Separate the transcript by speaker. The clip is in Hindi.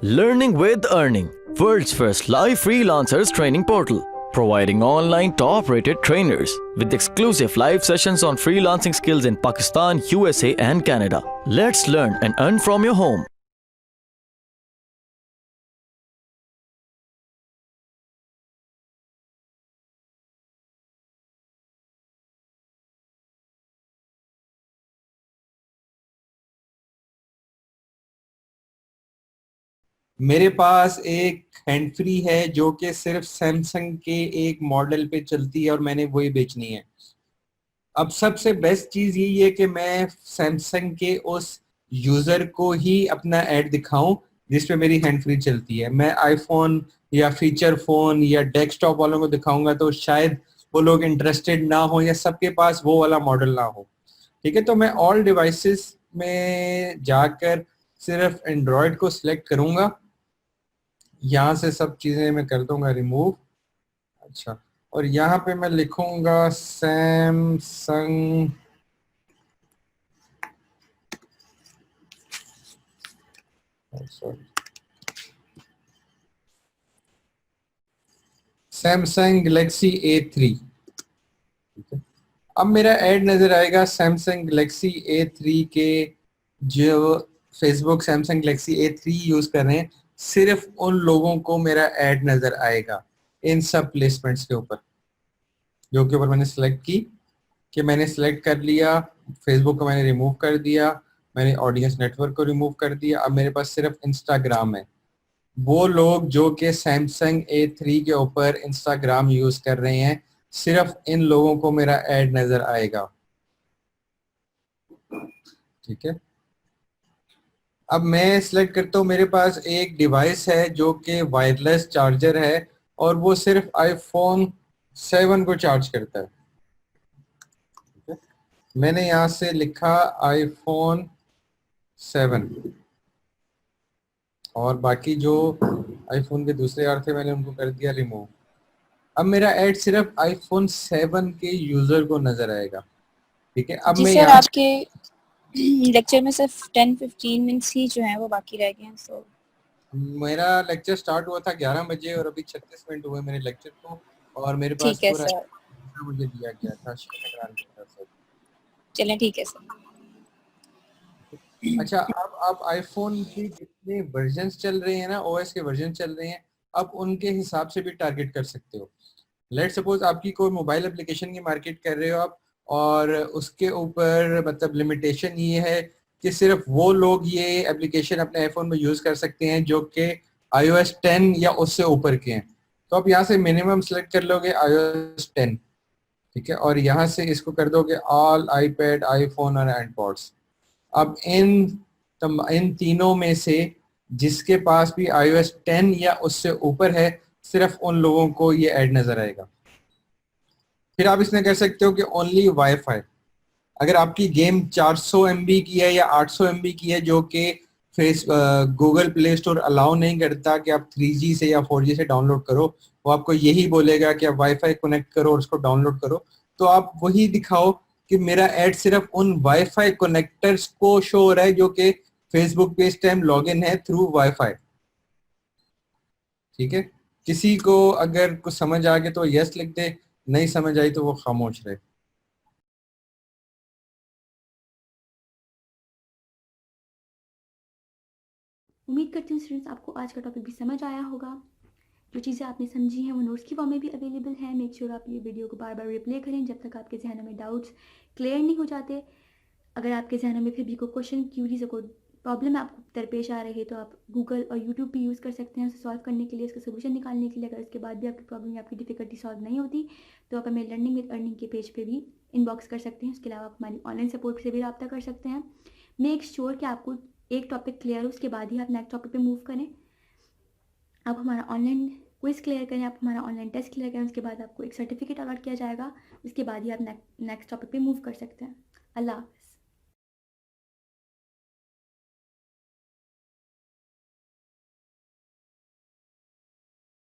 Speaker 1: Learning with Earning, world's first live freelancers training portal, providing online top-rated trainers with exclusive live sessions on freelancing skills in Pakistan, USA and Canada. Let's learn and earn from your home.
Speaker 2: मेरे पास एक हैंड फ्री है जो कि सिर्फ सैमसंग के एक मॉडल पे चलती है और मैंने वही बेचनी है। अब सबसे बेस्ट चीज यही है कि मैं सैमसंग के उस यूजर को ही अपना ऐड दिखाऊं जिस पे मेरी हैंड फ्री चलती है। मैं आईफोन या फीचर फोन या डेस्कटॉप वालों को दिखाऊंगा तो शायद वो लोग इंटरेस्टेड ना हो या सबके पास वो वाला मॉडल ना हो। ठीक है, तो मैं ऑल डिवाइसेस में जाकर सिर्फ एंड्रॉयड को सिलेक्ट करूंगा। यहाँ से सब चीजें मैं कर दूंगा रिमूव। अच्छा, और यहाँ पे मैं लिखूंगा Samsung sorry Samsung Galaxy A3। ठीक है, अब मेरा ऐड नजर आएगा सैमसंग गैलेक्सी A3 के जो Facebook Samsung Galaxy A3 use कर रहे हैं, सिर्फ उन लोगों को मेरा ऐड नजर आएगा इन सब प्लेसमेंट्स के ऊपर जो के ऊपर मैंने सेलेक्ट की। कि मैंने सेलेक्ट कर लिया, फेसबुक को मैंने रिमूव कर दिया, मैंने ऑडियंस नेटवर्क को रिमूव कर दिया। अब मेरे पास सिर्फ इंस्टाग्राम है। वो लोग जो कि सैमसंग A3 के ऊपर इंस्टाग्राम यूज कर रहे हैं, सिर्फ इन लोगों को मेरा ऐड नजर आएगा। ठीक है, अब मैं सिलेक्ट करता हूँ। मेरे पास एक डिवाइस है जो कि वायरलेस चार्जर है और वो सिर्फ आईफोन 7 को चार्ज करता है। ठीक है, मैंने यहाँ से लिखा आईफोन 7 और बाकी जो आईफोन के दूसरे यार थे मैंने उनको कर दिया रिमूव। अब मेरा ऐड सिर्फ आईफोन 7 के यूजर को नजर आएगा। ठीक है, अब
Speaker 3: जी
Speaker 2: मैं
Speaker 3: सर,
Speaker 2: यहाँ
Speaker 3: आपके लेक्चर में सिर्फ 10-15 मिनट्स ही जो हैं वो बाकी रह गए हैं। सो
Speaker 2: मेरा लेक्चर स्टार्ट हुआ था 11 बजे और अभी 36 मिनट हुए मेरे लेक्चर को, और मेरे पास
Speaker 3: ठीक है
Speaker 2: पूरा
Speaker 3: सर,
Speaker 2: मुझे दिया गया था श्रीनगर की तरफ से।
Speaker 3: चलें ठीक है सर।
Speaker 2: अच्छा, अब आप आईफोन की जितने वर्जन्स चल रहे हैं ना, ओएस के वर्जन चल रहे हैं, अब उनके हिसाब से भी टारगेट कर सकते हो। लेट सपोज आपकी कोई मोबाइल एप्लीकेशन की मार्केट कर रहे हो आप, और उसके ऊपर मतलब लिमिटेशन ये है कि सिर्फ वो लोग ये एप्लीकेशन अपने आईफोन में यूज कर सकते हैं जो कि iOS 10 या उससे ऊपर के हैं। तो आप यहाँ से मिनिमम सेलेक्ट कर लोगे iOS 10। ठीक है, और यहाँ से इसको कर दोगे ऑल आईपैड, आईफोन और एंड्रॉइड्स। अब इन तीनों में से जिसके पास भी iOS 10 या उससे ऊपर है, सिर्फ उन लोगों को ये ऐड नजर आएगा। फिर आप इसमें कर सकते हो कि ओनली वाईफाई। अगर आपकी गेम 400 MB की है या 800 MB की है जो कि गूगल प्ले स्टोर अलाउ नहीं करता कि आप 3G से या 4G से डाउनलोड करो, वो आपको यही बोलेगा कि आप वाईफाई कनेक्ट करो और उसको डाउनलोड करो, तो आप वही दिखाओ कि मेरा ऐड सिर्फ उन वाईफाई कनेक्टर्स को शो हो रहा है जो कि फेसबुक पे इस टाइम लॉग इन है थ्रू वाईफाई। ठीक है, किसी को अगर कुछ समझ आ गया तो यस लिख दे, नहीं समझ आई तो वो खामोश रहे।
Speaker 4: उम्मीद करती हूँ स्टूडेंट्स आपको आज का टॉपिक भी समझ आया होगा। जो चीज़ें आपने समझी हैं वो नोट्स की फॉर्म में भी अवेलेबल है। मेक श्योर आप ये वीडियो को बार बार रिप्ले करें जब तक आपके जहनों में डाउट्स क्लियर नहीं हो जाते। अगर आपके जहनों में फिर भी कोई क्वेश्चन, क्यूरीज, कोई प्रॉब्लम आपको दरपेश आ रही है तो आप गूगल और यूट्यूब भी यूज़ कर सकते हैं उसे सॉल्व करने के लिए, उसका सोल्यूशन निकालने के लिए। अगर इसके बाद भी आपकी प्रॉब्लम या आपकी डिफिकल्टी सॉल्व नहीं होती तो आप हमें लर्निंग विद अर्निंग के पेज पे भी इनबॉक्स कर सकते हैं। उसके अलावा आप हमारी ऑनलाइन सपोर्ट से भी रब्ता कर सकते हैं। मेक श्योर कि आपको एक टॉपिक क्लियर हो, उसके बाद ही आप नेक्स्ट टॉपिक पे मूव करें। आप हमारा ऑनलाइन क्विज क्लियर करें, आप हमारा ऑनलाइन टेस्ट क्लियर करें, उसके बाद आपको एक सर्टिफिकेट अलॉट किया जाएगा। उसके बाद ही आप नेक्स्ट टॉपिक पे मूव कर सकते हैं। अल्लाह।